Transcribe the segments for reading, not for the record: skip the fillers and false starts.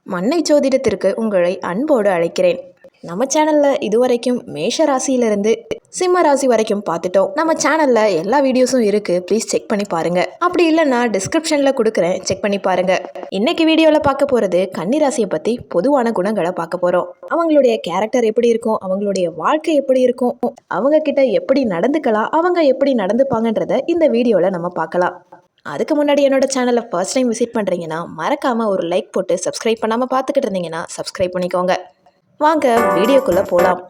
மண்ணை ஜோதிடத்திற்கு உங்களை அன்போடு அழைக்கிறேன். நம்ம சேனலில் இதுவரைக்கும் மேஷ ராசியிலிருந்து சிம்ம ராசி வரைக்கும் பார்த்துட்டோம். நம்ம சேனலில் எல்லா வீடியோஸும் இருக்குது, ப்ளீஸ் செக் பண்ணி பாருங்கள். அப்படி இல்லைன்னா டிஸ்கிரிப்ஷனில் கொடுக்குறேன், செக் பண்ணி பாருங்கள். இன்னைக்கு வீடியோவில் பார்க்க போகிறது கன்னி ராசியை பற்றி பொதுவான குணங்களை பார்க்க போகிறோம். அவங்களுடைய கேரக்டர் எப்படி இருக்கும், அவங்களுடைய வாழ்க்கை எப்படி இருக்கும், அவங்க கிட்ட எப்படி நடந்துக்கலாம், அவங்க எப்படி நடந்துப்பாங்கன்றத இந்த வீடியோவில் நம்ம பார்க்கலாம். அதுக்கு முன்னாடி என்னோட சேனலை ஃபர்ஸ்ட் டைம் விசிட் பண்ணுறீங்கன்னா மறக்காமல் ஒரு லைக் போட்டு சப்ஸ்கிரைப் பண்ணாமல் பார்த்துக்கிட்டு இருந்தீங்கன்னா சப்ஸ்கிரைப் பண்ணிக்கோங்க. வாங்க வீடியோக்குள்ளே போகலாம்.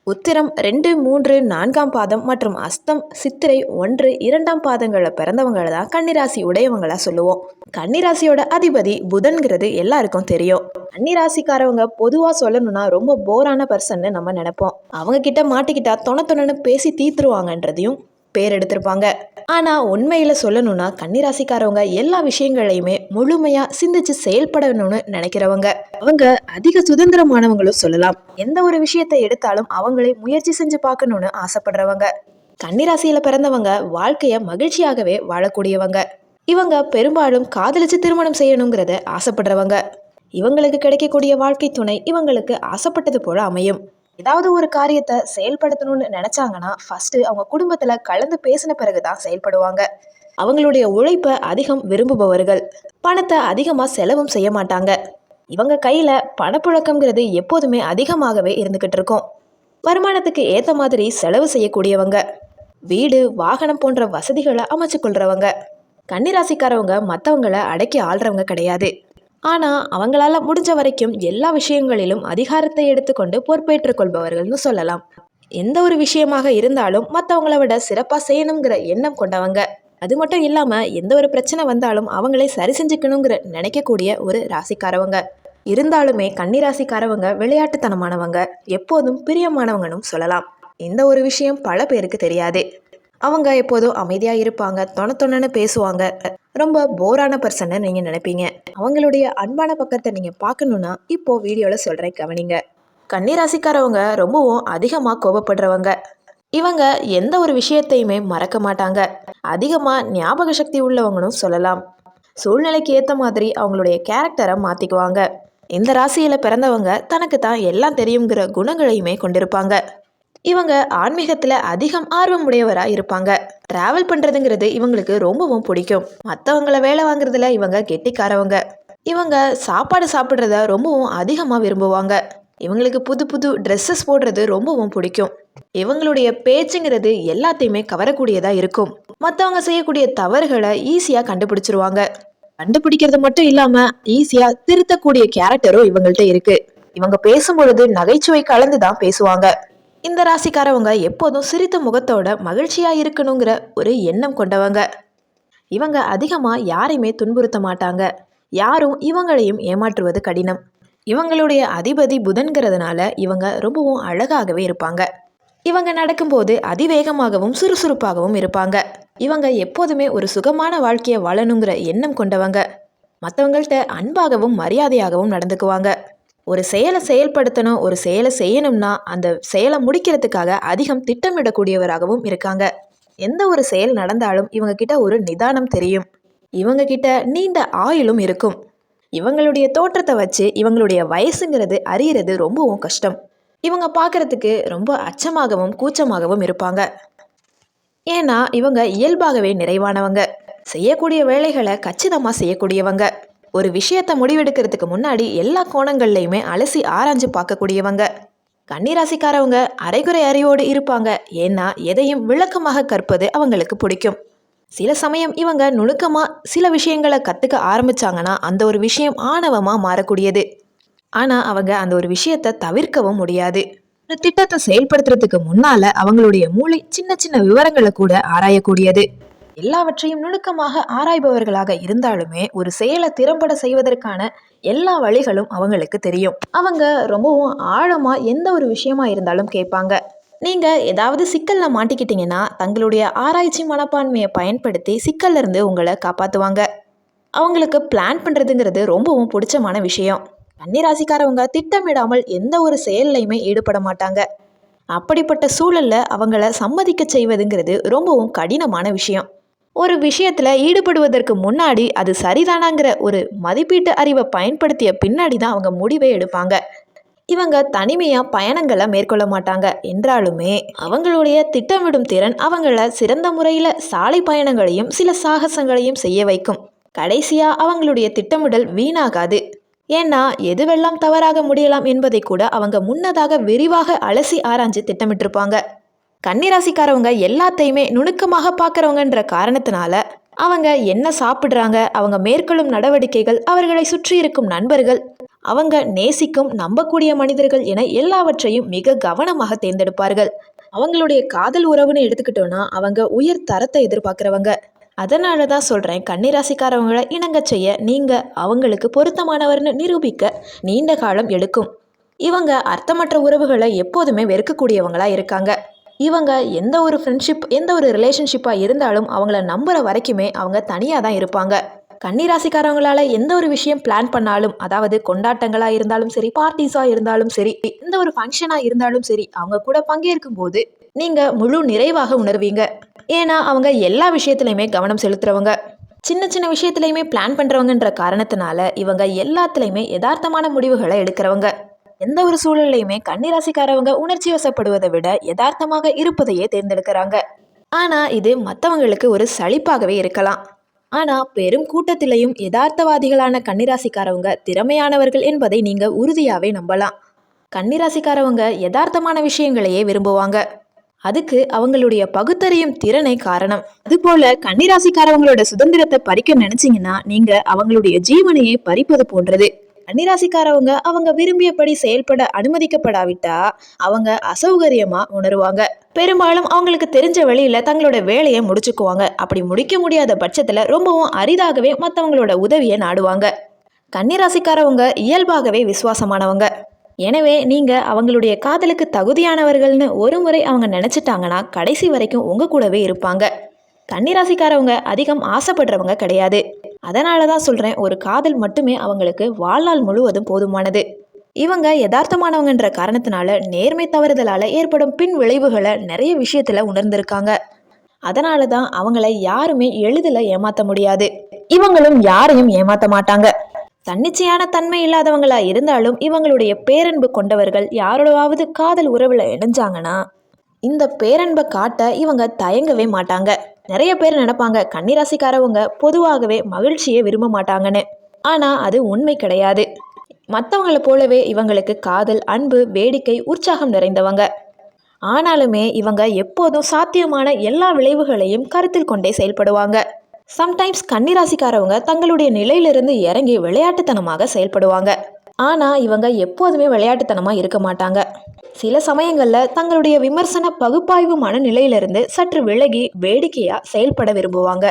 உத்திரம் 2, 3, 4ஆம் பாதம் மற்றும் அஸ்தம், சித்திரை 1, 2ஆம் பாதங்களில் பிறந்தவங்களை தான் கன்னிராசி உடையவங்களா சொல்லுவோம். கன்னிராசியோட அதிபதி புதன்கிறது எல்லாருக்கும் தெரியும். கன்னிராசிக்காரவங்க பொதுவாக சொல்லணும்னா ரொம்ப போரான பர்சன்னு நம்ம நினைப்போம். அவங்க கிட்ட மாட்டிக்கிட்டா தொண பேசி தீத்துருவாங்கன்றதையும் பேர் எடுத்திருப்பாங்க. ஆனால் உண்மையில் சொல்லணும்னா கன்னிராசிக்காரவங்க எல்லா விஷயங்களையுமே முழுமையாக சிந்திச்சு செயல்படணும்னு நினைக்கிறவங்க. அவங்க அதிக சுதந்திரமானவங்களும் சொல்லலாம். எந்த ஒரு விஷயத்தை எடுத்தாலும் அவங்களே முயற்சி செஞ்சு பார்க்கணும்னு ஆசைப்படுறவங்க. கன்னிராசியில பிறந்தவங்க வாழ்க்கைய மகிழ்ச்சியாகவே வாழக்கூடியவங்க. இவங்க பெரும்பாலும் காதலிச்சு திருமணம் செய்யணுங்கிறத ஆசைப்படுறவங்க. இவங்களுக்கு கிடைக்கக்கூடிய வாழ்க்கை துணை இவங்களுக்கு ஆசைப்பட்டது போல அமையும். ஏதாவது ஒரு காரியத்தை செயல்படுத்தணும்னு நினைச்சாங்கன்னா ஃபர்ஸ்ட் அவங்க குடும்பத்துல கலந்து பேசின பிறகுதான் செயல்படுவாங்க. அவங்களுடைய உழைப்பை அதிகம் விரும்புபவர்கள். பணத்தை அதிகமா செலவும் செய்ய மாட்டாங்க. இவங்க கையில பணப்புழக்கம்ங்கிறது எப்போதுமே அதிகமாகவே இருந்துகிட்டு இருக்கும். வருமானத்துக்கு ஏத்த மாதிரி செலவு செய்யக்கூடியவங்க. வீடு வாகனம் போன்ற வசதிகளை அமைச்சு கொள்றவங்க. கன்னிராசிக்காரவங்க மற்றவங்களை அடக்கி ஆள்றவங்க கிடையாது. ஆனால் அவங்களால முடிஞ்ச வரைக்கும் எல்லா விஷயங்களிலும் அதிகாரத்தை எடுத்துக்கொண்டு பொறுப்பேற்றுக் கொள்பவர்கள்னு சொல்லலாம். எந்த ஒரு விஷயமாக இருந்தாலும் மற்றவங்கள விட சிறப்பாக செய்யணுங்கிற எண்ணம் கொண்டவங்க. அது மட்டும் இல்லாமல் எந்த ஒரு பிரச்சனை வந்தாலும் அவங்களே சரி செஞ்சுக்கணுங்கிற நினைக்கக்கூடிய ஒரு ராசிக்காரவங்க. இருந்தாலுமே கன்னிராசிக்காரவங்க விளையாட்டுத்தனமானவங்க, எப்போதும் பிரியமானவங்கன்னு சொல்லலாம். இந்த ஒரு விஷயம் பல பேருக்கு தெரியாது. அவங்க எப்போதும் அமைதியாக இருப்பாங்க, தொணன்னு பேசுவாங்க. ரொம்ப போரான பர்சன்னு நீங்கள் நினைப்பீங்க. அவங்களுடைய அன்பான பக்கத்தை நீங்கள் பார்க்கணுன்னா இப்போ வீடியோவில் சொல்கிறேன், கவனிங்க. கன்னிராசிக்காரவங்க ரொம்பவும் அதிகமாக கோபப்படுறவங்க. இவங்க எந்த ஒரு விஷயத்தையுமே மறக்க மாட்டாங்க. அதிகமாக ஞாபக சக்தி உள்ளவங்கன்னு சொல்லலாம். சூழ்நிலைக்கு ஏற்ற மாதிரி அவங்களுடைய கேரக்டரை மாற்றிக்குவாங்க. இந்த ராசியில் பிறந்தவங்க தனக்கு தான் எல்லாம் தெரியுங்கிற குணங்களையுமே கொண்டிருப்பாங்க. இவங்க ஆன்மீகத்தில் அதிகம் ஆர்வம் உடையவராக இருப்பாங்க. டிராவல் பண்ணுறதுங்கிறது இவங்களுக்கு ரொம்பவும் பிடிக்கும். மற்றவங்கள வேலை வாங்குறதுல இவங்க கெட்டிக்காரவங்க. இவங்க சாப்பாடு சாப்பிட்றத ரொம்பவும் அதிகமாக விரும்புவாங்க. இவங்களுக்கு புது புது ட்ரெஸ்ஸஸ் போடுறது ரொம்பவும் பிடிக்கும். இவங்களுடைய பேச்சுங்கிறது எல்லாத்தையுமே கவரக்கூடியதாக இருக்கும். மற்றவங்க செய்யக்கூடிய தவறுகளை ஈஸியாக கண்டுபிடிச்சிருவாங்க. கண்டுபிடிக்கிறது மட்டும் இல்லாமல் ஈஸியாக திருத்தக்கூடிய கேரக்டரும் இவங்கள்ட்ட இருக்கு. இவங்க பேசும்பொழுது நகைச்சுவை கலந்து தான் பேசுவாங்க. இந்த ராசிக்காரவங்க எப்போதும் சிரித்த முகத்தோட மகிழ்ச்சியாக இருக்கணுங்கிற ஒரு எண்ணம் கொண்டவங்க. இவங்க அதிகமாக யாரையுமே துன்புறுத்த மாட்டாங்க. யாரும் இவங்களையும் ஏமாற்றுவது கடினம். இவங்களுடைய அதிபதி புதன்கிறதுனால இவங்க ரொம்பவும் அழகாகவே இருப்பாங்க. இவங்க நடக்கும்போது அதிவேகமாகவும் சுறுசுறுப்பாகவும் இருப்பாங்க. இவங்க எப்போதுமே ஒரு சுகமான வாழ்க்கையை வாழணுங்கிற எண்ணம் கொண்டவங்க. மற்றவங்கள்ட்ட அன்பாகவும் மரியாதையாகவும் நடந்துக்குவாங்க. ஒரு செயலை செயல்படுத்தணும், ஒரு செயலை செய்யணும்னா அந்த செயலை முடிக்கிறதுக்காக அதிகம் திட்டமிடக்கூடியவராகவும் இருக்காங்க. எந்த ஒரு செயல் நடந்தாலும் இவங்க கிட்ட ஒரு நிதானம் தெரியும். இவங்க கிட்ட நீண்ட ஆயுளும் இருக்கும். இவங்களுடைய தோற்றத்தை வச்சு இவங்களுடைய வயசுங்கிறது அறியறது ரொம்பவும் கஷ்டம். இவங்க பார்க்கறதுக்கு ரொம்ப அச்சமாகவும் கூச்சமாகவும் இருப்பாங்க. ஏன்னா இவங்க இயல்பாகவே நிறைவானவங்க. செய்யக்கூடிய வேலைகளை கச்சிதமாக செய்யக்கூடியவங்க. ஒரு விஷயத்தை முடிவெடுக்கிறதுக்கு முன்னாடி எல்லா கோணங்கள்லையுமே அலசி ஆராய்ஞ்சு பார்க்கக்கூடியவங்க. கன்னிராசிக்காரவங்க அரைகுறை அறிவோடு இருப்பாங்க. ஏன்னா எதையும் விளக்கமாக கற்பது அவங்களுக்கு பிடிக்கும். சில சமயம் இவங்க நுணுக்கமாக சில விஷயங்களை கற்றுக்க ஆரம்பித்தாங்கன்னா அந்த ஒரு விஷயம் ஆணவமாக மாறக்கூடியது. ஆனால் அவங்க அந்த ஒரு விஷயத்தை தவிர்க்கவும் முடியாது. ஒரு திட்டத்தை செயல்படுத்துறதுக்கு முன்னால் அவங்களுடைய மூளை சின்ன சின்ன விவரங்களை கூட ஆராயக்கூடியது. எல்லாவற்றையும் நுணுக்கமாக ஆராய்பவர்களாக இருந்தாலுமே ஒரு செயலை திறம்பட செய்வதற்கான எல்லா வழிகளும் அவங்களுக்கு தெரியும். அவங்க ரொம்பவும் ஆழமா எந்த ஒரு விஷயமா இருந்தாலும் கேட்பாங்க. நீங்க ஏதாவது சிக்கல்ல மாட்டிக்கிட்டீங்கன்னா தங்களுடைய ஆராய்ச்சி மனப்பான்மையை பயன்படுத்தி சிக்கல்ல இருந்து உங்களை காப்பாத்துவாங்க. அவங்களுக்கு பிளான் பண்றதுங்கிறது ரொம்பவும் பிடிச்சமான விஷயம். கன்னிராசிக்காரவங்க திட்டமிடாமல் எந்த ஒரு செயல்லையுமே ஈடுபட மாட்டாங்க. அப்படிப்பட்ட சூழல்ல அவங்கள சம்மதிக்க செய்வதுங்கிறது ரொம்பவும் கடினமான விஷயம். ஒரு விஷயத்துல ஈடுபடுவதற்கு முன்னாடி அது சரிதானாங்கிற ஒரு மதிப்பீட்டு அறிவை பயன்படுத்திய பின்னாடி தான் அவங்க முடிவே எடுப்பாங்க. இவங்க தனிமையா பயணங்களை மேற்கொள்ள மாட்டாங்க என்றாலுமே அவங்களுடைய திட்டமிடும் திறன் அவங்கள சிறந்த முறையில சாலை பயணங்களையும் சில சாகசங்களையும் செய்ய வைக்கும். கடைசியா அவங்களுடைய திட்டமிடல் வீணாகாது. ஏன்னா எதுவெல்லாம் தவறாக முடியலாம் என்பதை கூட அவங்க முன்னதாக விரிவாக அலசி ஆராய்ஞ்சு திட்டமிட்டிருப்பாங்க. கன்னிராசிக்காரவங்க எல்லாத்தையுமே நுணுக்கமாக பார்க்குறவங்கன்ற காரணத்தினால அவங்க என்ன சாப்பிட்றாங்க, அவங்க மேற்கொள்ளும் நடவடிக்கைகள், அவர்களை சுற்றி இருக்கும் நண்பர்கள், அவங்க நேசிக்கும் நம்பக்கூடிய மனிதர்கள் என எல்லாவற்றையும் மிக கவனமாக தேர்ந்தெடுப்பார்கள். அவங்களுடைய காதல் உறவுன்னு எடுத்துக்கிட்டோன்னா அவங்க உயர் தரத்தை எதிர்பார்க்குறவங்க. அதனால தான் சொல்கிறேன், கன்னிராசிக்காரவங்களை இணங்க செய்ய நீங்கள் அவங்களுக்கு பொருத்தமானவர்னு நிரூபிக்க நீண்ட காலம் எடுக்கும். இவங்க அர்த்தமற்ற உறவுகளை எப்போதுமே வெறுக்கக்கூடியவங்களா இருக்காங்க. இவங்க எந்த ஒரு ஃப்ரெண்ட்ஷிப் எந்த ஒரு ரிலேஷன்ஷிப்பாக இருந்தாலும் அவங்கள நம்புகிற வரைக்குமே அவங்க தனியாக தான் இருப்பாங்க. கன்னிராசிக்காரவங்களால எந்த ஒரு விஷயம் பிளான் பண்ணாலும், அதாவது கொண்டாட்டங்களாக இருந்தாலும் சரி, பார்ட்டிஸாக இருந்தாலும் சரி, எந்த ஒரு ஃபங்க்ஷனாக இருந்தாலும் சரி, அவங்க கூட பங்கேற்கும் போது நீங்கள் முழு நிறைவாக உணர்வீங்க. ஏன்னா அவங்க எல்லா விஷயத்துலையுமே கவனம் செலுத்துறவங்க. சின்ன சின்ன விஷயத்துலையுமே பிளான் பண்ணுறவங்கன்ற காரணத்தினால இவங்க எல்லாத்துலேயுமே யதார்த்தமான முடிவுகளை எடுக்கிறவங்க. எந்த ஒரு சூழல்லையுமே கன்னிராசிக்காரவங்க உணர்ச்சி வசப்படுவதை விட யதார்த்தமாக இருப்பதையே தேர்ந்தெடுக்கிறாங்க. ஆனால் இது மற்றவங்களுக்கு ஒரு சலிப்பாகவே இருக்கலாம். ஆனால் பெரும் கூட்டத்திலையும் யதார்த்தவாதிகளான கன்னிராசிக்காரவங்க திறமையானவர்கள் என்பதை நீங்கள் உறுதியாகவே நம்பலாம். கன்னிராசிக்காரவங்க யதார்த்தமான விஷயங்களையே விரும்புவாங்க. அதுக்கு அவங்களுடைய பகுத்தறியும் திறனை காரணம். அதுபோல கன்னிராசிக்காரவங்களோட சுதந்திரத்தை பறிக்க நினைச்சீங்கன்னா நீங்க அவங்களுடைய ஜீவனையே பறிப்பது போன்றது. கன்னிராசிக்காரவங்க அவங்க விரும்பியபடி செயல்பட அனுமதிக்கப்படாவிட்டா அவங்க அசௌகரியமா உணருவாங்க. பெரும்பாலும் அவங்களுக்கு தெரிஞ்ச வழியில தங்களோட வேலையை முடிச்சுக்குவாங்க. அப்படி முடிக்க முடியாத பட்சத்துல ரொம்பவும் அரிதாகவே மற்றவங்களோட உதவியை நாடுவாங்க. கன்னிராசிக்காரவங்க இயல்பாகவே விசுவாசமானவங்க. எனவே நீங்கள் அவங்களுடைய காதலுக்கு தகுதியானவர்கள்னு ஒரு முறை அவங்க நினச்சிட்டாங்கன்னா கடைசி வரைக்கும் உங்கள் கூடவே இருப்பாங்க. கன்னிராசிக்காரவங்க அதிகம் ஆசைப்படுறவங்க கிடையாது. அதனால தான் சொல்கிறேன், ஒரு காதல் மட்டுமே அவங்களுக்கு வாழ்நாள் முழுவதும் போதுமானது. இவங்க யதார்த்தமானவங்கன்ற காரணத்தினால நேர்மை தவறுதலால் ஏற்படும் பின் விளைவுகளை நிறைய விஷயத்தில் உணர்ந்திருக்காங்க. அதனால தான் அவங்கள யாருமே எளிதில் ஏமாற்ற முடியாது. இவங்களும் யாரையும் ஏமாற்ற மாட்டாங்க. தன்னிச்சையான தன்மை இல்லாதவங்களா இருந்தாலும் இவங்களுடைய பேரன்பு கொண்டவர்கள் யாரோடவாவது காதல் உறவில் இணைஞ்சாங்கன்னா இந்த பேரன்பை காட்ட இவங்க தயங்கவே மாட்டாங்க. நிறைய பேர் நினைப்பாங்க கன்னிராசிக்காரவங்க பொதுவாகவே மகிழ்ச்சியை விரும்ப மாட்டாங்கன்னு. ஆனால் அது உண்மை கிடையாது. மற்றவங்களை போலவே இவங்களுக்கு காதல், அன்பு, வேடிக்கை, உற்சாகம் நிறைந்தவங்க. ஆனாலுமே இவங்க எப்போதும் சாத்தியமான எல்லா விளைவுகளையும் கருத்தில் கொண்டே செயல்படுவாங்க. சம்டைம்ஸ் கன்னிராசிக்காரவங்க தங்களுடைய நிலையிலிருந்து இறங்கி விளையாட்டுத்தனமாக செயல்படுவாங்க. ஆனால் இவங்க எப்போதுமே விளையாட்டுத்தனமாக இருக்க மாட்டாங்க. சில சமயங்களில் தங்களுடைய விமர்சன பகுப்பாய்வு மனநிலையிலிருந்து சற்று விலகி வேடிக்கையாக செயல்பட விரும்புவாங்க.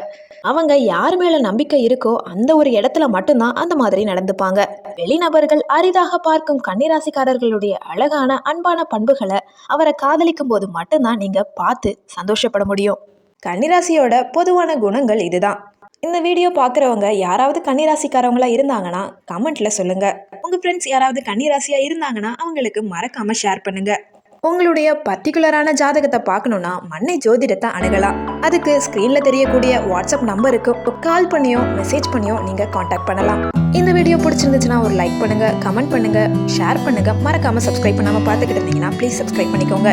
அவங்க யார் மேலே நம்பிக்கை இருக்கோ அந்த ஒரு இடத்துல மட்டும்தான் அந்த மாதிரி நடந்துப்பாங்க. வெளிநபர்கள் அரிதாக பார்க்கும் கன்னிராசிக்காரர்களுடைய அழகான அன்பான பண்புகளை அவரை காதலிக்கும் போது மட்டும்தான் நீங்கள் பார்த்து சந்தோஷப்பட முடியும். கன்னிராசியோட பொதுவான குணங்கள் இதுதான். இந்த வீடியோ பார்க்குறவங்க யாராவது கன்னிராசிக்காரவங்களா இருந்தாங்கன்னா கமெண்ட்டில் சொல்லுங்கள். உங்கள் ஃப்ரெண்ட்ஸ் யாராவது கன்னிராசியாக இருந்தாங்கன்னா அவங்களுக்கு மறக்காமல் ஷேர் பண்ணுங்கள். உங்களுடைய பர்டிகுலரான ஜாதகத்தை பார்க்கணுன்னா மன்னை ஜோதிடத்தை அணுகலாம். அதுக்கு ஸ்க்ரீனில் தெரியக்கூடிய வாட்ஸ்அப் நம்பருக்கு கால் பண்ணியோ மெசேஜ் பண்ணியோ நீங்கள் காண்டாக்ட் பண்ணலாம். இந்த வீடியோ பிடிச்சிருந்துச்சுன்னா ஒரு லைக் பண்ணுங்கள், கமெண்ட் பண்ணுங்கள், ஷேர் பண்ணுங்கள். மறக்காமல் சப்ஸ்கிரைப் பண்ணாமல் பார்த்துக்கிட்டு இருந்தீங்கன்னா ப்ளீஸ் சப்ஸ்கிரைப் பண்ணிக்கோங்க.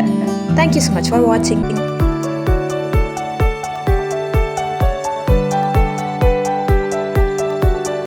தேங்க்யூ ஸோ மச் ஃபார் வாட்சிங்.